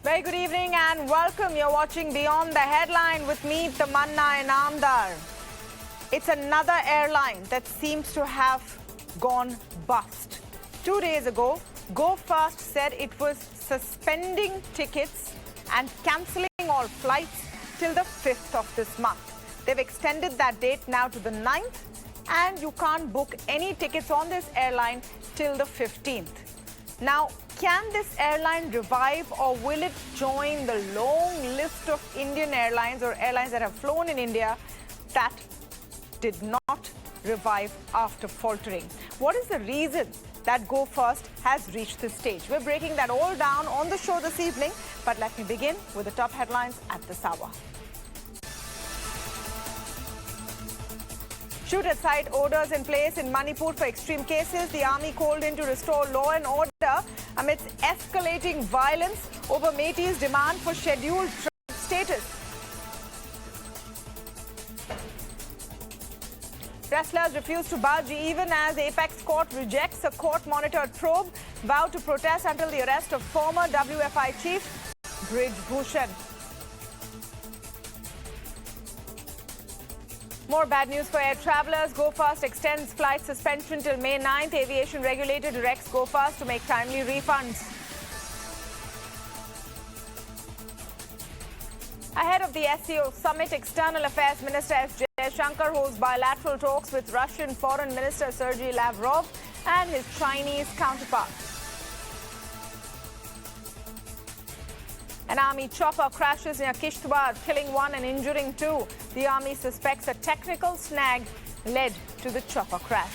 Very good evening and welcome. You're watching Beyond the Headline with me, Tamanna Inamdar. It's another airline that seems to have gone bust. 2 days ago, GoFast said it was suspending tickets and cancelling all flights till the 5th of this month. They've extended that date now to the 9th, and you can't book any tickets on this airline till the 15th. Now, can this airline revive, or will it join the long list of Indian airlines or airlines that have flown in India that did not revive after faltering? What is the reason that GoFast has reached this stage? We're breaking that all down on the show this evening, but let me begin with the top headlines at this hour. Shoot-at-sight orders in place in Manipur for extreme cases. The army called in to restore law and order amidst escalating violence over Métis' demand for scheduled tribe status. Wrestlers refuse to budge even as Apex Court rejects a court-monitored probe. Vow to protest until the arrest of former WFI chief Brij Bhushan. More bad news for air travellers. GoFast extends flight suspension till May 9th. Aviation regulator directs GoFast to make timely refunds. Ahead of the SCO summit, External Affairs Minister S. Jaishankar holds bilateral talks with Russian Foreign Minister Sergei Lavrov and his Chinese counterpart. An army chopper crashes near Kishtwar, killing 1 and injuring 2. The army suspects a technical snag led to the chopper crash.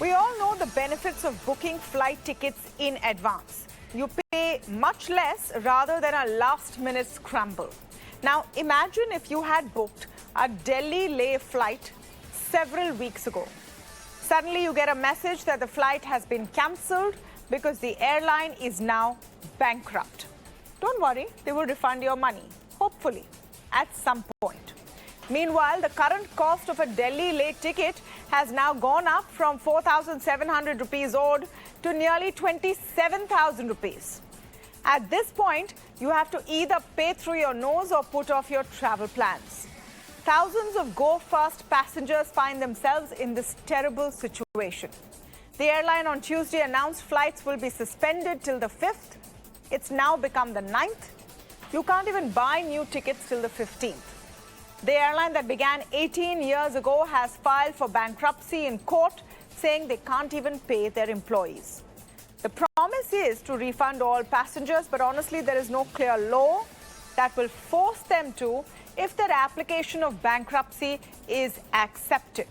We all know the benefits of booking flight tickets in advance. You pay much less rather than a last-minute scramble. Now, imagine if you had booked a Delhi-Leh flight several weeks ago. Suddenly, you get a message that the flight has been cancelled because the airline is now bankrupt. Don't worry, they will refund your money, hopefully, at some point. Meanwhile, the current cost of a Delhi-Leh ticket has now gone up from 4,700 rupees odd to nearly 27,000 rupees. At this point, you have to either pay through your nose or put off your travel plans. Thousands of GoFast passengers find themselves in this terrible situation. The airline on Tuesday announced flights will be suspended till the 5th. It's now become the 9th. You can't even buy new tickets till the 15th. The airline that began 18 years ago has filed for bankruptcy in court, saying they can't even pay their employees. The promise is to refund all passengers, but honestly, there is no clear law that will force them to if their application of bankruptcy is accepted.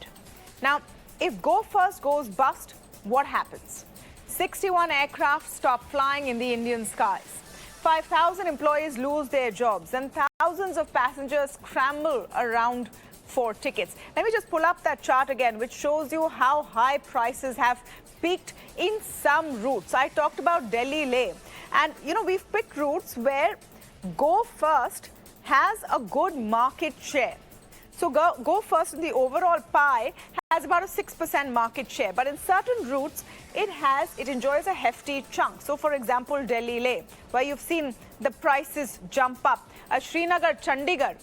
Now, if GoFast goes bust, what happens? 61 aircraft stop flying in the Indian skies. 5,000 employees lose their jobs, and thousands of passengers scramble around for tickets. Let me just pull up that chart again, which shows you how high prices have peaked in some routes. I talked about Delhi-Leh, and we've picked routes where GoFast has a good market share. So GoFast in the overall pie has about a 6% market share, but in certain routes it enjoys a hefty chunk. So for example, Delhi-Leh, where you've seen the prices jump up. Srinagar, Chandigarh,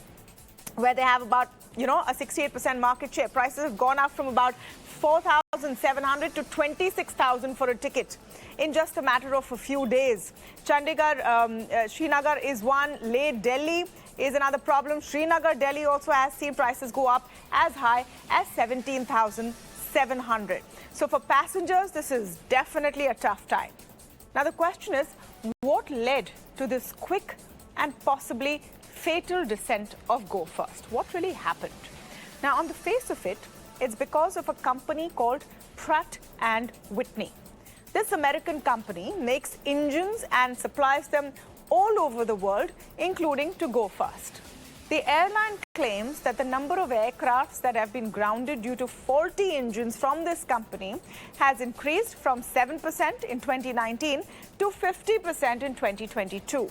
where they have about a 68% market share. Prices have gone up from about 4,700 to 26,000 for a ticket in just a matter of a few days. Chandigarh, Srinagar is one. Leh, Delhi is another problem. Srinagar, Delhi also has seen prices go up as high as 17,700. So for passengers, this is definitely a tough time. Now the question is, what led to this quick and possibly fatal descent of GoFast? What really happened? Now, on the face of it, it's because of a company called Pratt & Whitney. This American company makes engines and supplies them all over the world, including to GoFast. The airline claims that the number of aircrafts that have been grounded due to faulty engines from this company has increased from 7% in 2019 to 50% in 2022.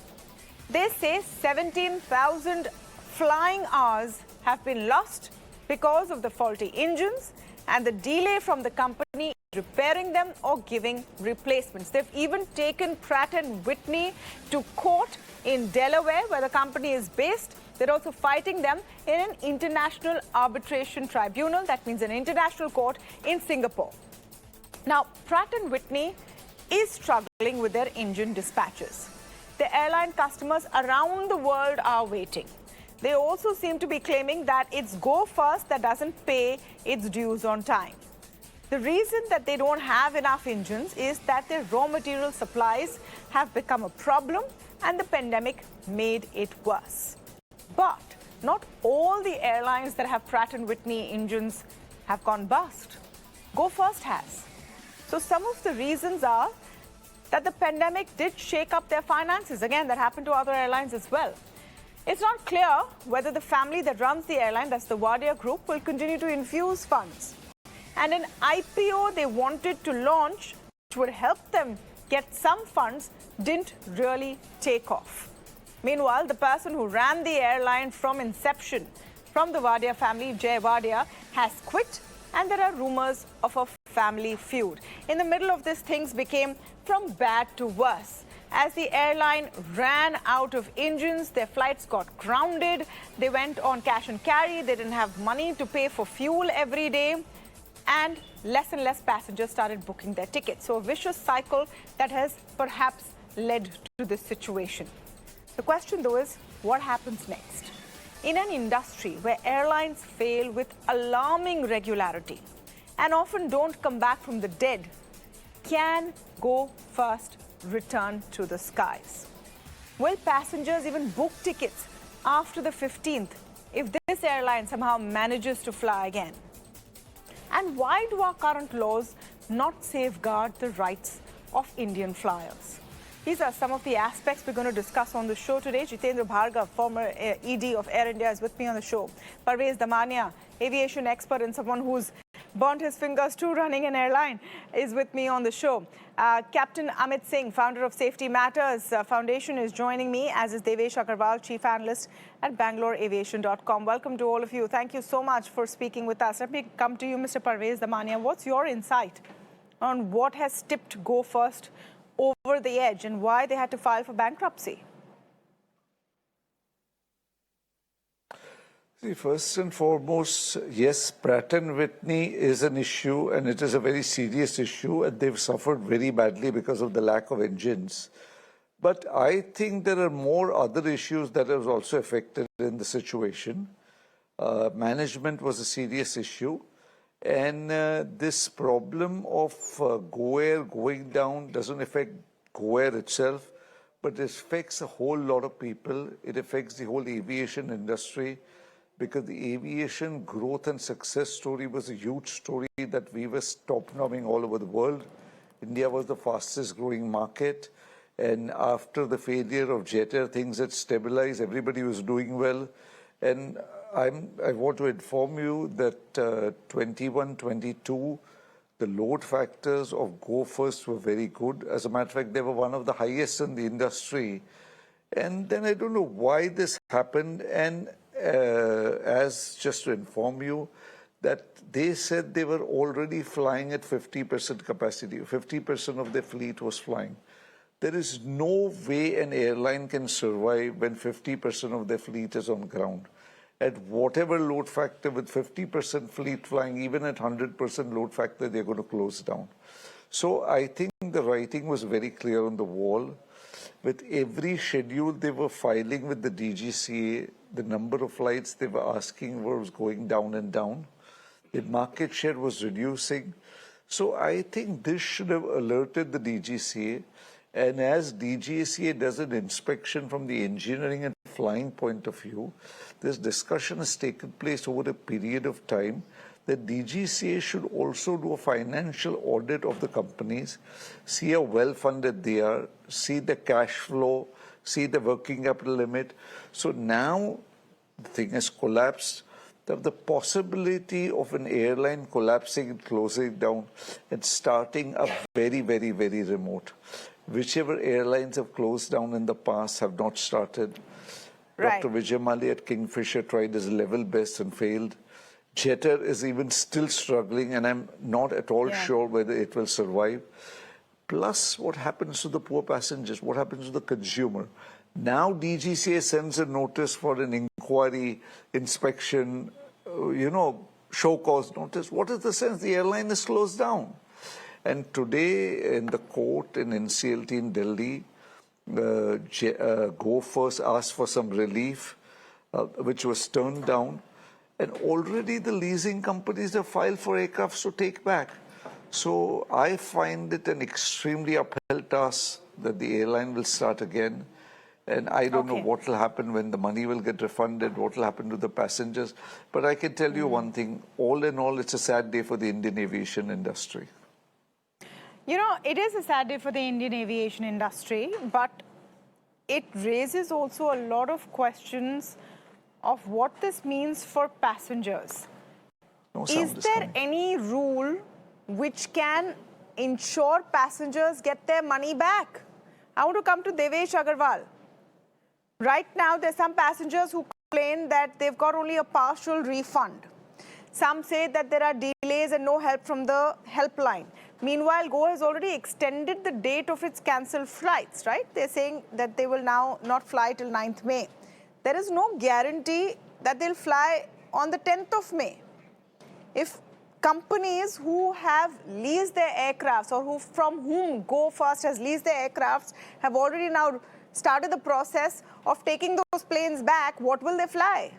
They say 17,000 flying hours have been lost because of the faulty engines and the delay from the company repairing them or giving replacements. They've even taken Pratt & Whitney to court in Delaware, where the company is based. They're also fighting them in an international arbitration tribunal. That means an international court in Singapore. Now, Pratt & Whitney is struggling with their engine dispatches. The airline customers around the world are waiting. They also seem to be claiming that it's Go First that doesn't pay its dues on time. The reason that they don't have enough engines is that their raw material supplies have become a problem and the pandemic made it worse. But not all the airlines that have Pratt & Whitney engines have gone bust. Go First has. So some of the reasons are that the pandemic did shake up their finances. Again, that happened to other airlines as well. It's not clear whether the family that runs the airline, that's the Wadia Group, will continue to infuse funds. And an IPO they wanted to launch, which would help them get some funds, didn't really take off. Meanwhile, the person who ran the airline from inception, from the Wadia family, Jay Wadia, has quit, and there are rumors of a family feud. In the middle of this, things became from bad to worse. As the airline ran out of engines, their flights got grounded. They went on cash and carry. They didn't have money to pay for fuel every day. And less passengers started booking their tickets. So a vicious cycle that has perhaps led to this situation. The question, though, is what happens next? In an industry where airlines fail with alarming regularity and often don't come back from the dead, can Go First return to the skies? Will passengers even book tickets after the 15th if this airline somehow manages to fly again? And why do our current laws not safeguard the rights of Indian flyers? These are some of the aspects we're going to discuss on the show today. Jitendra Bhargav, former ED of Air India, is with me on the show. Parvez Damania, aviation expert and someone who's burnt his fingers too running an airline, is with me on the show. Captain Amit Singh, founder of Safety Matters Foundation, is joining me, as is Devesh Agarwal, chief analyst at BangaloreAviation.com. Welcome to all of you. Thank you so much for speaking with us. Let me come to you, Mr. Parvez Damania. What's your insight on what has tipped Go First over the edge and why they had to file for bankruptcy? See, first and foremost, yes, Pratt & Whitney is an issue, and it is a very serious issue, and they've suffered very badly because of the lack of engines. But I think there are more other issues that have also affected in the situation. Management was a serious issue, and this problem of Go Air going down doesn't affect Go Air itself, but it affects a whole lot of people. It affects the whole aviation industry, because the aviation growth and success story was a huge story that we were top-nomming all over the world. India was the fastest growing market, and after the failure of Jet Air, things had stabilized, everybody was doing well. And I want to inform you that 21, 22, the load factors of Go First were very good. As a matter of fact, they were one of the highest in the industry. And then I don't know why this happened, and as just to inform you, that they said they were already flying at 50% capacity. 50% of their fleet was flying. There is no way an airline can survive when 50% of their fleet is on ground. At whatever load factor, with 50% fleet flying, even at 100% load factor, they're going to close down. So I think the writing was very clear on the wall. With every schedule they were filing with the DGCA, the number of flights they were asking was going down and down. The market share was reducing. So I think this should have alerted the DGCA. And as DGCA does an inspection from the engineering and flying point of view, this discussion has taken place over a period of time that DGCA should also do a financial audit of the companies, see how well-funded they are, see the cash flow, see the working capital limit. So now the thing has collapsed. The possibility of an airline collapsing and closing down and starting up very, very, very remote. whichever airlines have closed down in the past have not started. Right. Dr. Vijay Mali at Kingfisher tried his level best and failed. Jeter is even still struggling, and I'm not at all sure whether it will survive. Plus, what happens to the poor passengers? What happens to the consumer? Now DGCA sends a notice for an inquiry, inspection, show cause notice. What is the sense? The airline is closed down. And today in the court in NCLT in Delhi, Go First asked for some relief, which was turned down. And already the leasing companies have filed for aircrafts to take back. So I find it an extremely uphill task that the airline will start again. And I don't know what will happen when the money will get refunded, what will happen to the passengers. But I can tell you one thing, all in all, it's a sad day for the Indian aviation industry. You know, it is a sad day for the Indian aviation industry, but it raises also a lot of questions of what this means for passengers. Is there any rule which can ensure passengers get their money back? I want to come to Devesh Agarwal. Right now, there's some passengers who complain that they've got only a partial refund. Some say that there are delays and no help from the helpline. Meanwhile, Go has already extended the date of its cancelled flights, right? They're saying that they will now not fly till 9th May. There is no guarantee that they'll fly on the 10th of May. If companies who have leased their aircrafts or from whom Go First has leased their aircrafts have already now started the process of taking those planes back, what will they fly?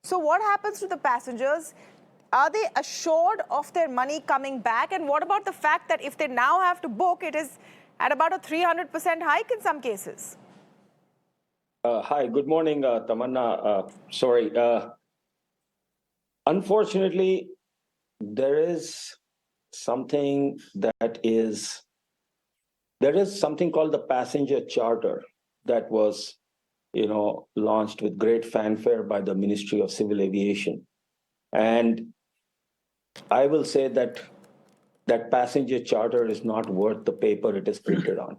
So what happens to the passengers? Are they assured of their money coming back? And what about the fact that if they now have to book, it is at about a 300% hike in some cases? Hi, good morning, Tamanna. Sorry. Unfortunately, there is something called the passenger charter that was, launched with great fanfare by the Ministry of Civil Aviation. And I will say that that passenger charter is not worth the paper it is printed on,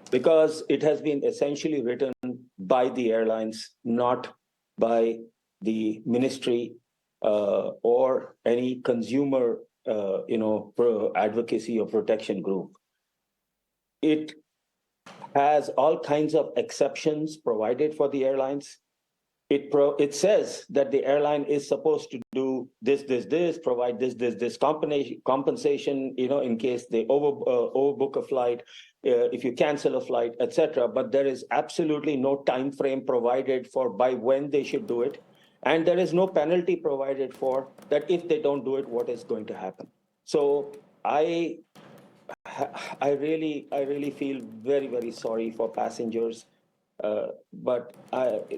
because it has been essentially written by the airlines, not by the ministry or any consumer, advocacy or protection group. It has all kinds of exceptions provided for the airlines. It says that the airline is supposed to do this, provide this compensation, in case they overbook a flight, if you cancel a flight, etc. But there is absolutely no time frame provided for by when they should do it, and there is no penalty provided for that if they don't do it, what is going to happen. So I really feel very, very sorry for passengers. But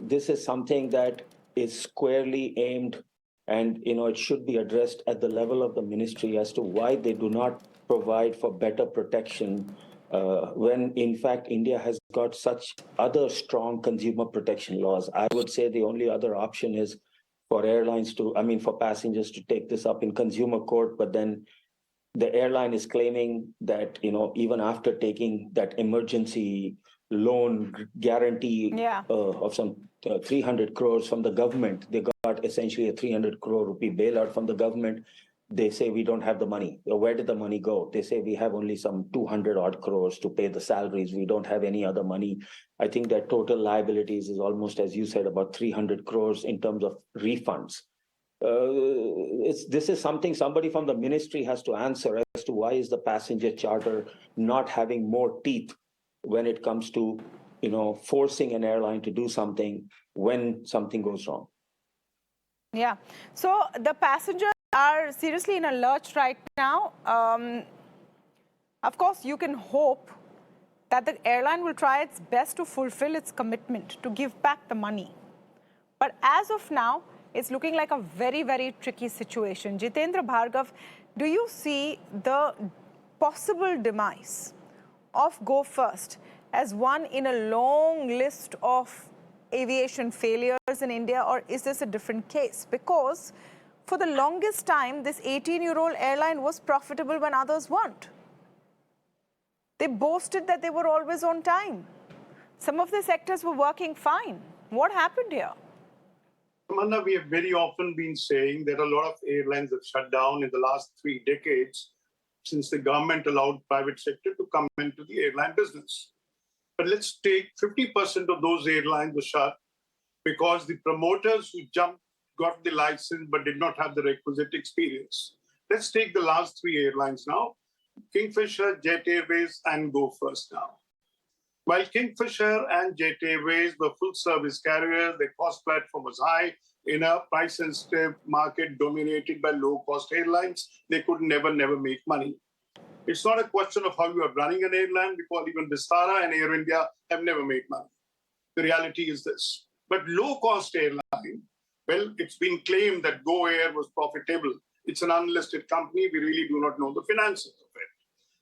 this is something that is squarely aimed, and it should be addressed at the level of the ministry as to why they do not provide for better protection when in fact India has got such other strong consumer protection laws. I would say the only other option is for for passengers to take this up in consumer court, but then the airline is claiming that, even after taking that emergency loan guarantee of some 300 crores from the government, they got essentially a 300 crore rupee bailout from the government. They say we don't have the money. Where did the money go? They say we have only some 200 odd crores to pay the salaries. We don't have any other money. I think that total liabilities is almost, as you said, about 300 crores in terms of refunds. This is something somebody from the ministry has to answer as to why is the passenger charter not having more teeth when it comes to, forcing an airline to do something when something goes wrong. Yeah. So the passengers are seriously in a lurch right now. Of course, you can hope that the airline will try its best to fulfill its commitment to give back the money. But as of now, it's looking like a very, very tricky situation. Jitendra Bhargav, do you see the possible demise of Go First as one in a long list of aviation failures in India, or is this a different case? Because for the longest time, this 18-year-old airline was profitable when others weren't. They boasted that they were always on time. Some of the sectors were working fine. What happened here? Tamanna, we have very often been saying that a lot of airlines have shut down in the last 3 decades since the government allowed private sector to come into the airline business. But let's take 50% of those airlines were shut because the promoters who got the license but did not have the requisite experience. Let's take the last 3 airlines now: Kingfisher, Jet Airways, and Go First now. While Kingfisher and Jet Airways were full-service carriers, their cost platform was high. In a price-sensitive market dominated by low-cost airlines, they could never make money. It's not a question of how you are running an airline, because even Vistara and Air India have never made money. The reality is this. But low-cost airline, well, it's been claimed that Go Air was profitable. It's an unlisted company. We really do not know the finances of it.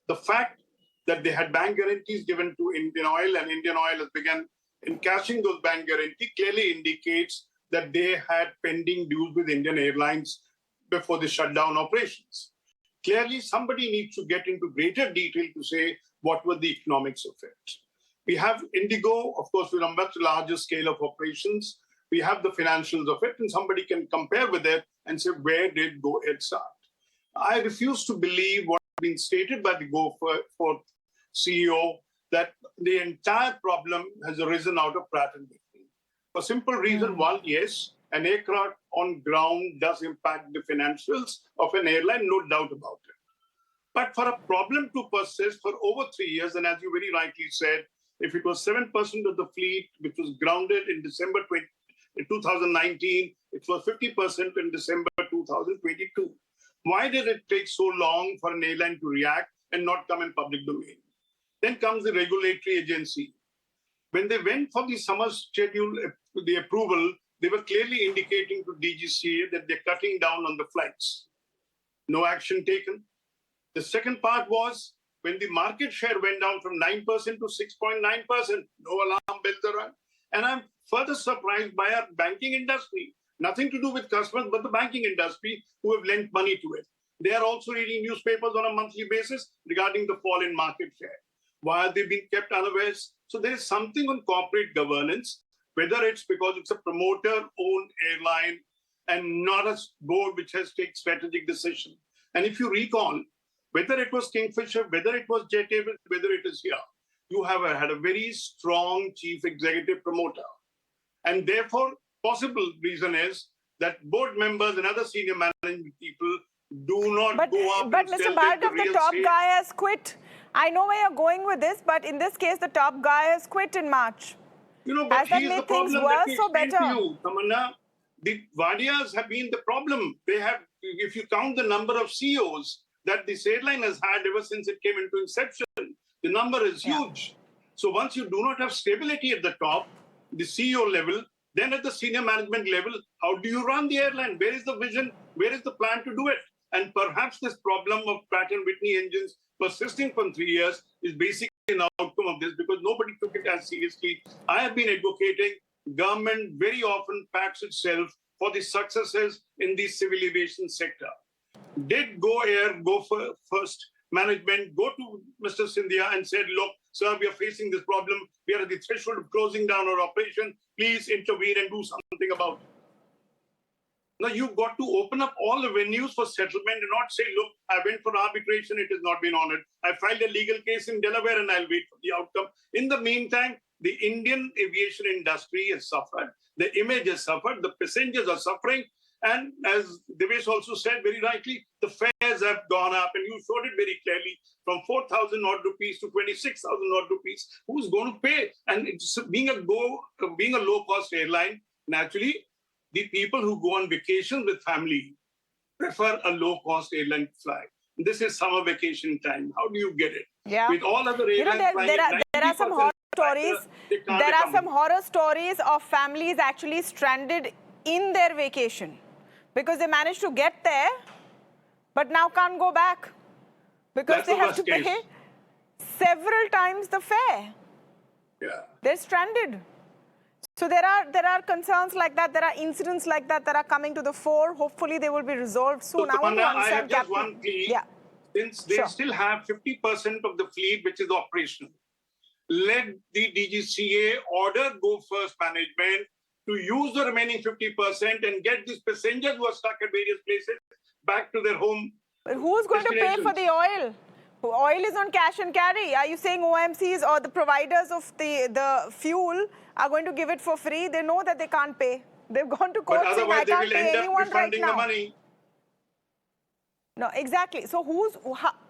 The fact that they had bank guarantees given to Indian Oil, and Indian Oil has begun encashing those bank guarantees, clearly indicates that they had pending dues with Indian Airlines before the shutdown operations. Clearly, somebody needs to get into greater detail to say what were the economics of it. We have Indigo, of course, with a much larger scale of operations. We have the financials of it, and somebody can compare with it and say, where did Go Ahead start? I refuse to believe what has been stated by the Go for CEO, that the entire problem has arisen out of Pratt & Whitney. For simple reason, one, yes, an aircraft on ground does impact the financials of an airline, no doubt about it. But for a problem to persist for over 3 years, and as you very rightly said, if it was 7% of the fleet which was grounded in December 2019, it was 50% in December 2022. Why did it take so long for an airline to react and not come in public domain? Then comes the regulatory agency. When they went for the summer schedule, the approval, they were clearly indicating to DGCA that they're cutting down on the flights. No action taken. The second part was when the market share went down from 9% to 6.9%, no alarm bells are rung. And I'm further surprised by our banking industry. Nothing to do with customers, but the banking industry who have lent money to it. They are also reading newspapers on a monthly basis regarding the fall in market share. Why are they being kept unawares? So there is something on corporate governance, whether it's because it's a promoter-owned airline and not a board which has taken strategic decision. And if you recall, whether it was Kingfisher, whether it was Jet Airways, whether it is here, you have had a very strong chief executive promoter. And therefore, possible reason is that board members and other senior management people do not go up but and Mr. tell Bhargav, the the top estate. guy has quit. I know where you're going with this, but in this case, the top guy has quit in March. You know, but Has that he's the made things problem. Let me worse or explain to better? you, Tamanna. The Vadias have been the problem. They have, if you count the number of CEOs that this airline has had ever since it came into inception, the number is huge. So once you do not have stability at the top, the CEO level, then at the senior management level, how do you run the airline? Where is the vision? Where is the plan to do it? And perhaps this problem of Pratt & Whitney engines persisting for 3 years is basically an outcome of this, because nobody took it as seriously. I have been advocating government very often pats itself for the successes in the civil aviation sector. Did Go Air, Go First management go to Mr. Scindia and said, look, sir, we are facing this problem. We are at the threshold of closing down our operation. Please intervene and do something about it. Now, you've got to open up all the venues for settlement and not say, look, I went for arbitration, it has not been honored. I filed a legal case in Delaware and I'll wait for the outcome. In the meantime, the Indian aviation industry has suffered. The image has suffered. The passengers are suffering. And as Devesh also said very rightly, the fares have gone up, and you showed it very clearly, from 4,000 odd rupees to 26,000 odd rupees. Who's going to pay? And it's being a low-cost airline, naturally, the people who go on vacation with family prefer a low-cost airline to fly. This is summer vacation time. How do you get it? Yeah. With all other airlines there are some horror stories. There are some horror stories of families actually stranded in their vacation because they managed to get there, but now can't go back because they have to pay several times the fare. Yeah. They're stranded. So there are concerns like that. There are incidents like that that are coming to the fore. Hopefully, they will be resolved soon. So, I want to I have understand, just one plea. Yeah. since they still have 50% of the fleet which is operational, let the DGCA order Go First management to use the remaining 50% and get these passengers who are stuck at various places back to their home. But who's going to pay for the oil? Oil is on cash and carry. Are you saying OMCs or the providers of the fuel are going to give it for free? They know that they can't pay. They've gone to court saying, I can't pay anyone right now. The money. No, exactly. So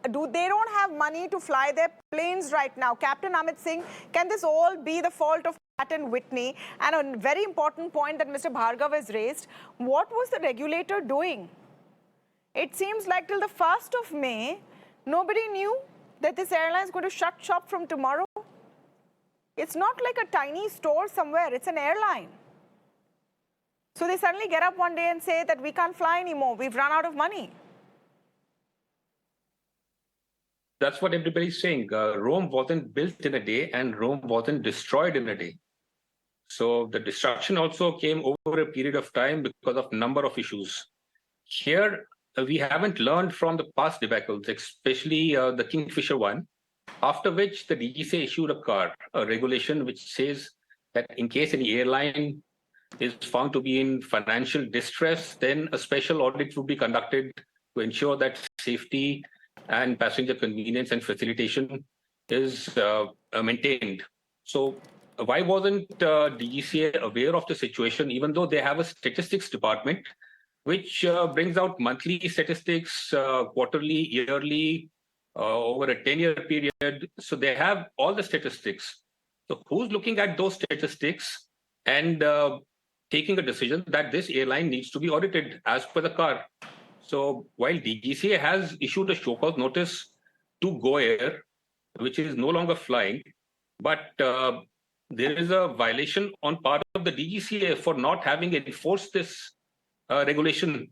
they don't have money to fly their planes right now. Captain Amit Singh, can this all be the fault of Pratt & Whitney? And a very important point that Mr. Bhargav has raised, what was the regulator doing? It seems like till the 1st of May, nobody knew that this airline is going to shut shop from tomorrow. It's not like a tiny store somewhere. It's an airline. So they suddenly get up one day and say that we can't fly anymore. We've run out of money. That's what everybody's saying. Rome wasn't built in a day and Rome wasn't destroyed in a day. So the destruction also came over a period of time because of number of issues. Here, we haven't learned from the past debacles, especially the Kingfisher one, after which the DGCA issued a regulation which says that in case any airline is found to be in financial distress, then a special audit would be conducted to ensure that safety and passenger convenience and facilitation is maintained. So why wasn't DGCA aware of the situation, even though they have a statistics department which brings out monthly statistics, quarterly, yearly, over a 10-year period. So they have all the statistics. So who's looking at those statistics and taking a decision that this airline needs to be audited as per the CAR? So while DGCA has issued a show cause notice to Go Air, which is no longer flying, but there is a violation on part of the DGCA for not having enforced this regulation.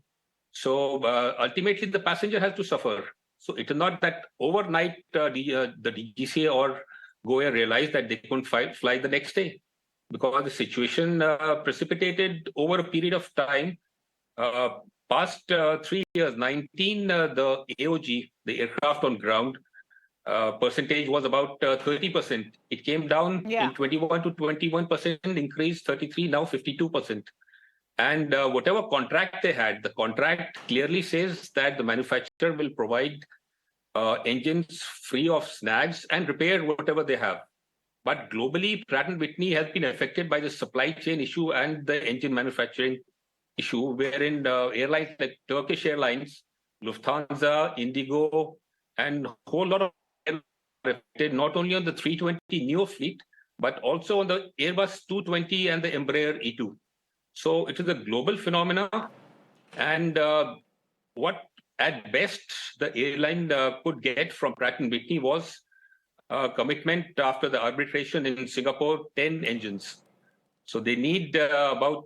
So ultimately, the passenger has to suffer. So it is not that overnight the DGCA or Go Air realized that they couldn't fly the next day, because the situation precipitated over a period of time. Past 3 years, 19, the AOG, the aircraft on ground, percentage was about 30%. It came down in 21 to 21%, increased 33, now 52%. And whatever contract they had, the contract clearly says that the manufacturer will provide engines free of snags and repair whatever they have. But globally, Pratt & Whitney has been affected by the supply chain issue and the engine manufacturing issue, wherein airlines like Turkish Airlines, Lufthansa, Indigo, and a whole lot of airlines are affected not only on the 320 neo fleet, but also on the Airbus 220 and the Embraer E2. So it is a global phenomena, and what at best the airline could get from Pratt & Whitney was a commitment after the arbitration in Singapore, 10 engines. So they need about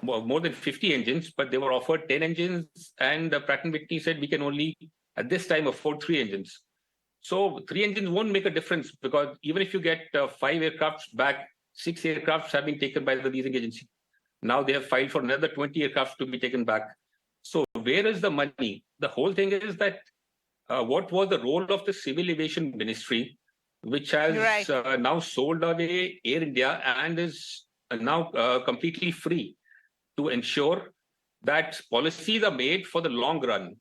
more than 50 engines, but they were offered 10 engines, and Pratt & Whitney said we can only at this time afford 3 engines. So 3 engines won't make a difference, because even if you get 5 aircrafts back, 6 aircrafts have been taken by the leasing agency. Now they have filed for another 20 aircrafts to be taken back. So where is the money? The whole thing is that what was the role of the Civil Aviation Ministry, which has now sold away Air India and is now completely free to ensure that policies are made for the long run.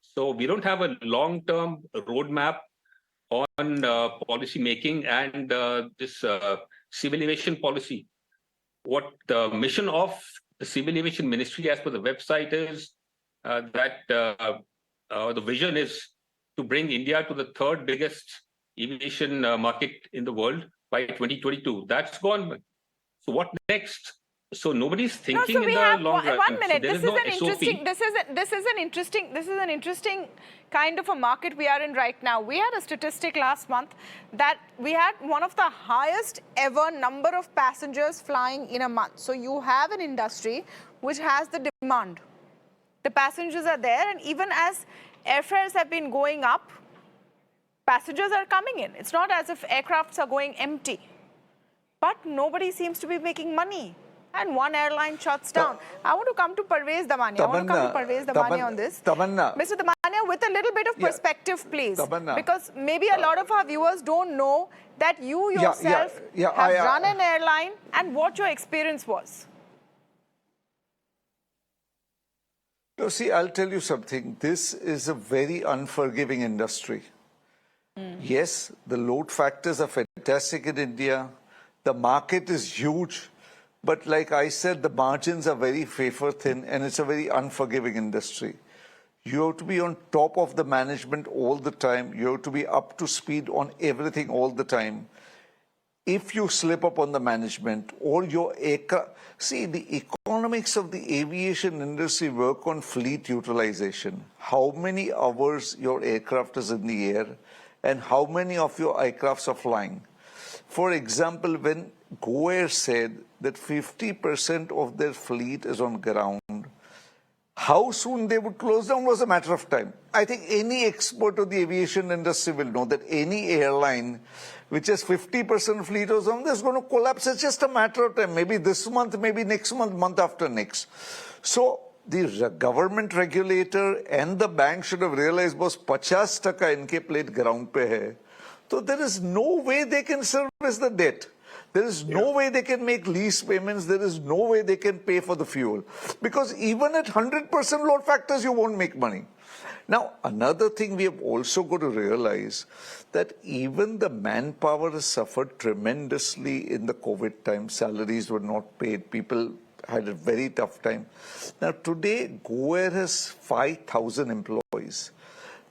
So we don't have a long-term roadmap on policy making and this civil aviation policy. What the mission of the Civil Aviation Ministry, as per the website, is that the vision is to bring India to the 3rd biggest aviation market in the world by 2022. That's gone. So what next? So nobody's thinking in the long run. 1 minute. So this is an interesting kind of a market we are in right now. We had a statistic last month that we had one of the highest ever number of passengers flying in a month. So you have an industry which has the demand. The passengers are there, and even as airfares have been going up, passengers are coming in. It's not as if aircrafts are going empty. But nobody seems to be making money. and one airline shuts down. I want to come to Parvez Damania. I want to come to Parvez Damania on this. Mr. Damania, with a little bit of perspective, please. Because maybe a lot of our viewers don't know that you yourself have run an airline and what your experience was. No, see, I'll tell you something. This is a very unforgiving industry. Yes, the load factors are fantastic in India. The market is huge. But like I said, the margins are very wafer thin and it's a very unforgiving industry. You have to be on top of the management all the time. You have to be up to speed on everything all the time. If you slip up on the management or your aircraft, see, the economics of the aviation industry work on fleet utilization. How many hours your aircraft is in the air and how many of your aircrafts are flying. For example, when Go Air said that 50% of their fleet is on ground, how soon they would close down was a matter of time. I think any expert of the aviation industry will know that any airline which has 50% fleet or something is going to collapse. It's just a matter of time. Maybe this month, maybe next month, month after next. So the government regulator and the bank should have realized was 50% inke plate ground pe hai. So there is no way they can service the debt. There is no way they can make lease payments. There is no way they can pay for the fuel. Because even at 100% load factors, you won't make money. Now, another thing we have also got to realize that even the manpower has suffered tremendously in the COVID time. Salaries were not paid. People had a very tough time. Now, today, Go Air has 5,000 employees.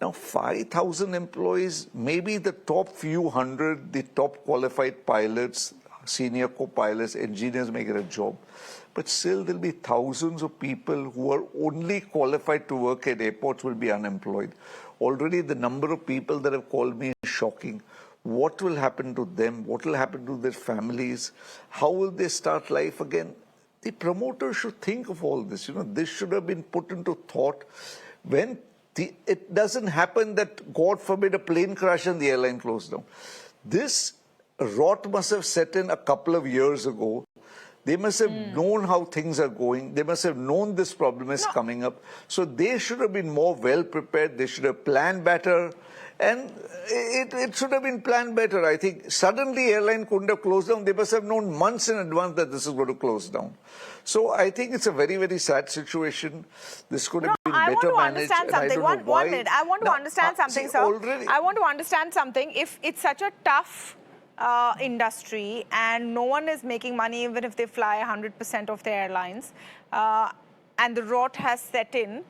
Now, 5,000 employees, maybe the top few hundred, the top qualified pilots, senior co-pilots, engineers may get a job. But still, there'll be thousands of people who are only qualified to work at airports will be unemployed. Already, the number of people that have called me is shocking. What will happen to them? What will happen to their families? How will they start life again? The promoter should think of all this. You know, this should have been put into thought when it doesn't happen that, God forbid, a plane crash and the airline closed down. This rot must have set in a couple of years ago. They must have known how things are going. They must have known this problem is coming up. So they should have been more well prepared. They should have planned better. And it should have been planned better. I think suddenly airline couldn't have closed down. They must have known months in advance that this is going to close down. So I think it's a very, very sad situation. This could have been better managed. I want to understand something. One minute. I want to understand something, sir. I want to understand something. If it's such a tough industry and no one is making money even if they fly 100% of their airlines and the rot has set in,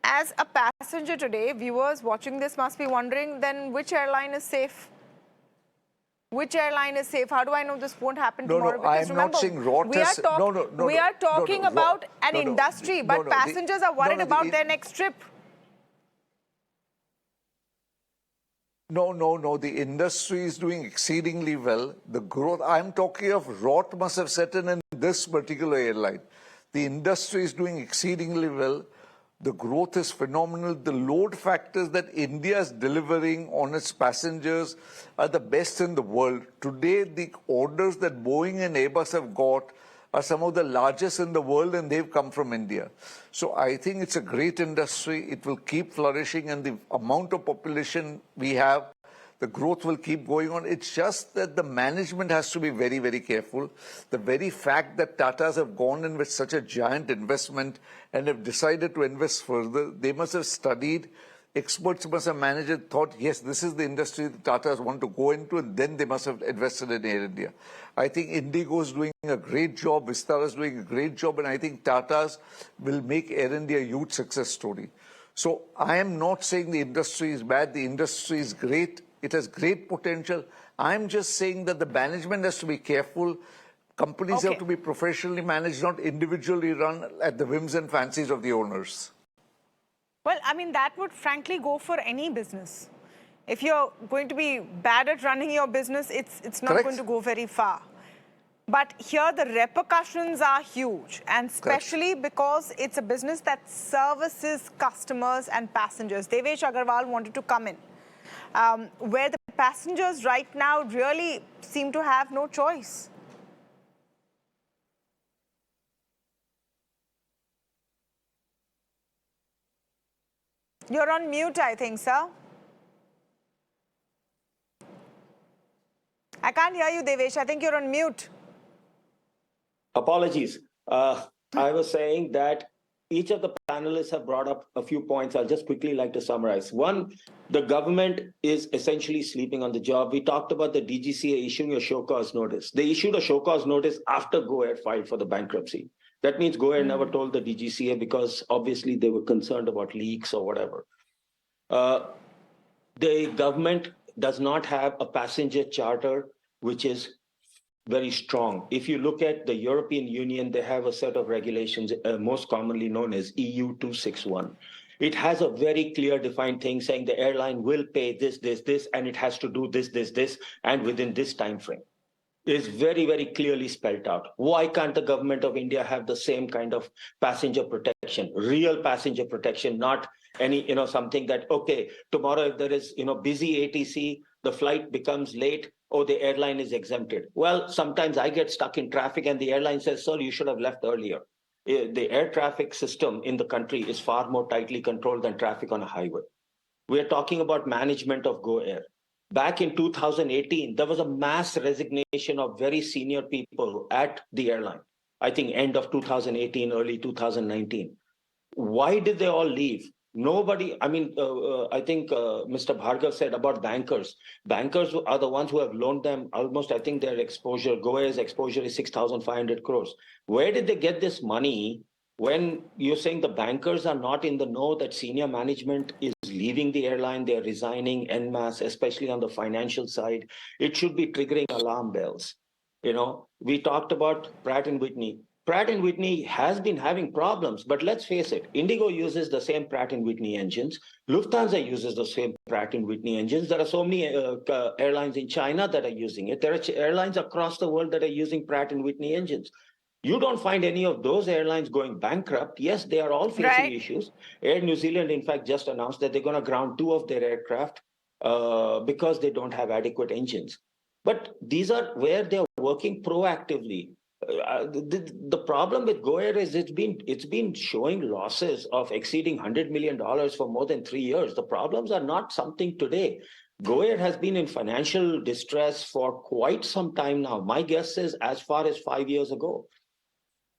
as a passenger today, viewers watching this must be wondering, then which airline is safe? Which airline is safe? How do I know this won't happen tomorrow? Because I'm not saying rot we are talking about an industry, but passengers are worried about their next trip. No. The industry is doing exceedingly well. The growth, I'm talking of rot must have set in this particular airline. The industry is doing exceedingly well. The growth is phenomenal. The load factors that India is delivering on its passengers are the best in the world. Today, the orders that Boeing and Airbus have got are some of the largest in the world, and they've come from India. So I think it's a great industry. It will keep flourishing, and the amount of population we have, the growth will keep going on. It's just that the management has to be very, very careful. The very fact that Tatas have gone in with such a giant investment and have decided to invest further, they must have studied. Experts must have managed it, thought, yes, this is the industry that Tatas want to go into, and then they must have invested in Air India. I think Indigo is doing a great job, Vistara is doing a great job, and I think Tatas will make Air India a huge success story. So I am not saying the industry is bad, the industry is great, it has great potential. I'm just saying that the management has to be careful. Companies have to be professionally managed, not individually run at the whims and fancies of the owners. Well, I mean, that would frankly go for any business. If you're going to be bad at running your business, it's not going to go very far. But here the repercussions are huge, and especially because it's a business that services customers and passengers. Devesh Agarwal wanted to come in, where the passengers right now really seem to have no choice. You're on mute, I think, sir. I can't hear you, Devesh. I think you're on mute. Apologies. I was saying that each of the panelists have brought up a few points. I'll just quickly like to summarize. One, the government is essentially sleeping on the job. We talked about the DGCA issuing a show cause notice. They issued a show cause notice after Go Air filed for the bankruptcy. That means Go Air never told the DGCA because obviously they were concerned about leaks or whatever. The government does not have a passenger charter which is very strong. If you look at the European Union, they have a set of regulations, most commonly known as EU 261. It has a very clear defined thing saying the airline will pay this, and it has to do this, and within this time frame. Is very, very clearly spelled out. Why can't the government of India have the same kind of passenger protection, real passenger protection, not any, something that, okay, tomorrow if there is, busy ATC, the flight becomes late, oh, the airline is exempted. Well, sometimes I get stuck in traffic and the airline says, sir, you should have left earlier. The air traffic system in the country is far more tightly controlled than traffic on a highway. We're talking about management of Go Air. Back in 2018, there was a mass resignation of very senior people at the airline. I think end of 2018, early 2019. Why did they all leave? Nobody, I think Mr. Bhargav said about bankers. Bankers are the ones who have loaned them almost, I think their exposure, Go Air's exposure is 6,500 crores. Where did they get this money when you're saying the bankers are not in the know that senior management is leaving the airline, they're resigning en masse, especially on the financial side? It should be triggering alarm bells. We talked about Pratt & Whitney. Pratt & Whitney has been having problems, but let's face it, Indigo uses the same Pratt & Whitney engines. Lufthansa uses the same Pratt & Whitney engines. There are so many airlines in China that are using it. There are airlines across the world that are using Pratt & Whitney engines. You don't find any of those airlines going bankrupt. Yes, they are all facing issues. Air New Zealand, in fact, just announced that they're going to ground 2 of their aircraft because they don't have adequate engines. But these are where they're working proactively. The problem with Go Air is it's been showing losses of exceeding $100 million for more than 3 years. The problems are not something today. Go Air has been in financial distress for quite some time now. My guess is as far as 5 years ago.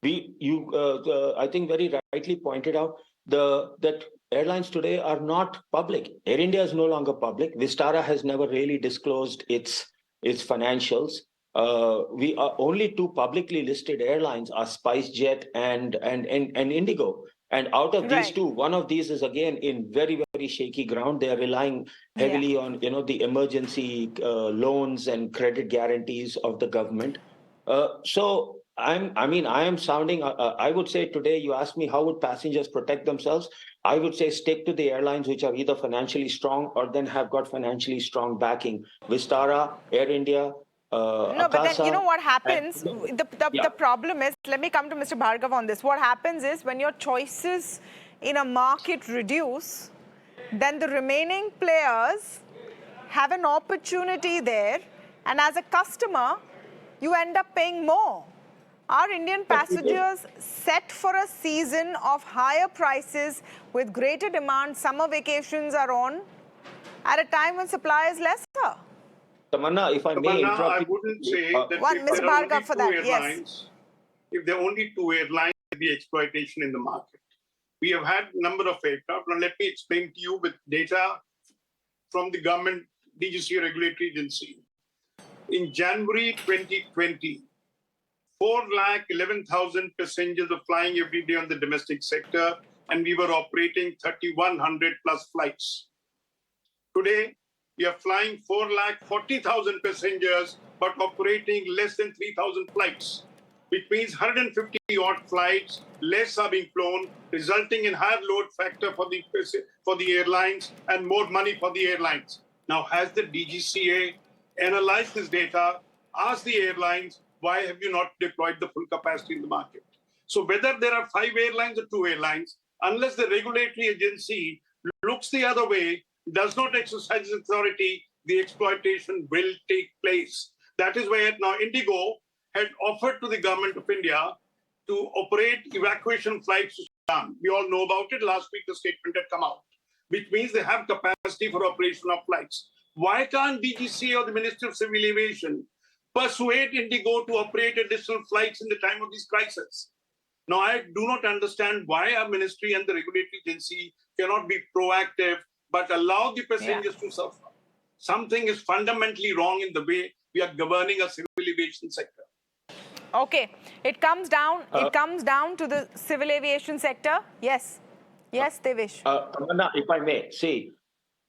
I think very rightly pointed out that airlines today are not public. Air India is no longer public. Vistara has never really disclosed its financials. We are only 2 publicly listed airlines are SpiceJet and Indigo. And out of these 2, one of these is again in very, very shaky ground. They are relying heavily on the emergency loans and credit guarantees of the government. So I am sounding, I would say today, you asked me how would passengers protect themselves? I would say stick to the airlines which are either financially strong or then have got financially strong backing. Vistara, Air India, No, but then you know what happens? The problem is, let me come to Mr. Bhargav on this. What happens is when your choices in a market reduce, then the remaining players have an opportunity there. And as a customer, you end up paying more. Are Indian passengers set for a season of higher prices with greater demand? Summer vacations are on at a time when supply is lesser. Tamanna, if I may interrupt. I wouldn't say that Mr. Bhargav for that, yes. If there are only 2 airlines, there will be exploitation in the market. We have had a number of aircraft. Now let me explain to you with data from the government DGCA regulatory agency. In January 2020, 411,000 passengers are flying every day on the domestic sector, and we were operating 3,100 plus flights. Today, we are flying 440,000 passengers, but operating less than 3,000 flights, which means 150 odd flights, less are being flown, resulting in higher load factor for the airlines and more money for the airlines. Now, has the DGCA analyzed this data, asked the airlines, why have you not deployed the full capacity in the market? So whether there are 5 airlines or 2 airlines, unless the regulatory agency looks the other way, does not exercise its authority, the exploitation will take place. That is where now Indigo had offered to the government of India to operate evacuation flights to Sudan. We all know about it. Last week, the statement had come out. which means they have capacity for operation of flights. Why can't DGCA or the Ministry of Civil Aviation persuade Indigo to operate additional flights in the time of this crisis? Now, I do not understand why a ministry and the regulatory agency cannot be proactive but allow the passengers to suffer. Something is fundamentally wrong in the way we are governing a civil aviation sector. Okay, it comes down to the civil aviation sector. Yes, Devesh. Tamanna, if I may, see,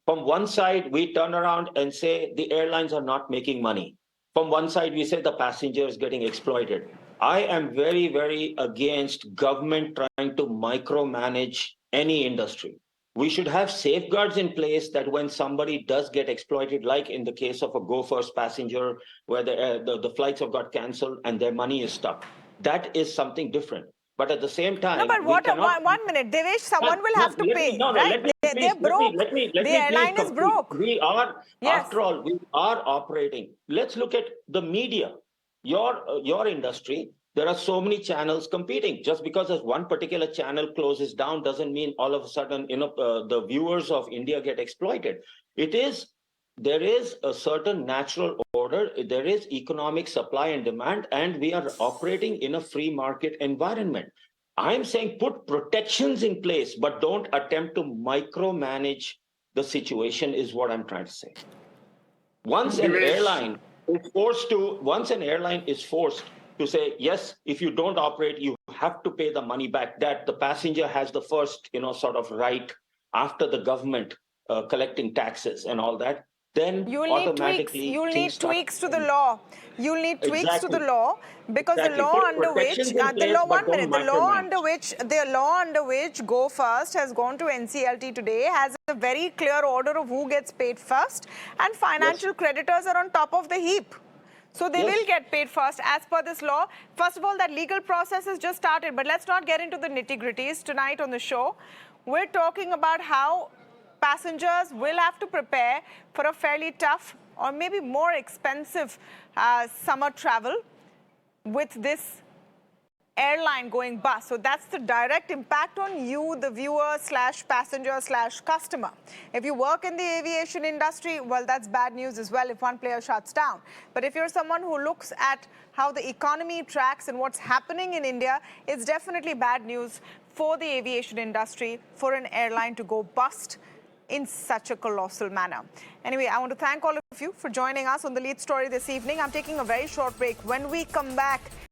from one side, we turn around and say the airlines are not making money. From one side, we say the passengers getting exploited. I am very, very against government trying to micromanage any industry. We should have safeguards in place that when somebody does get exploited, like in the case of a Go First passenger, where the flights have got cancelled and their money is stuck, that is something different. But at the same time, no, but what? 1 minute, Devesh, someone will have to pay. They're broke. The airline is broke. We are, after all, we are operating. Let's look at the media. Your industry. There are so many channels competing. Just because as one particular channel closes down doesn't mean all of a sudden, the viewers of India get exploited. There is a certain natural order. There is economic supply and demand, and we are operating in a free market environment. I'm saying put protections in place, but don't attempt to micromanage the situation is what I'm trying to say. Once an airline is forced to say, yes, if you don't operate, you have to pay the money back, that the passenger has the first, sort of right after the government collecting taxes and all that, then you'll need tweaks to the law. You'll need tweaks to the law because the law under which Go First has gone to NCLT today has a very clear order of who gets paid first, and financial creditors are on top of the heap. So they will get paid first as per this law. First of all, that legal process has just started, but let's not get into the nitty-gritties tonight on the show. We're talking about how passengers will have to prepare for a fairly tough or maybe more expensive summer travel with this airline going bust. So that's the direct impact on you, the viewer / passenger / customer. If you work in the aviation industry, well, that's bad news as well if one player shuts down. But if you're someone who looks at how the economy tracks and what's happening in India, it's definitely bad news for the aviation industry, for an airline to go bust in such a colossal manner. Anyway, I want to thank all of you for joining us on The Lead Story this evening. I'm taking a very short break. When we come back,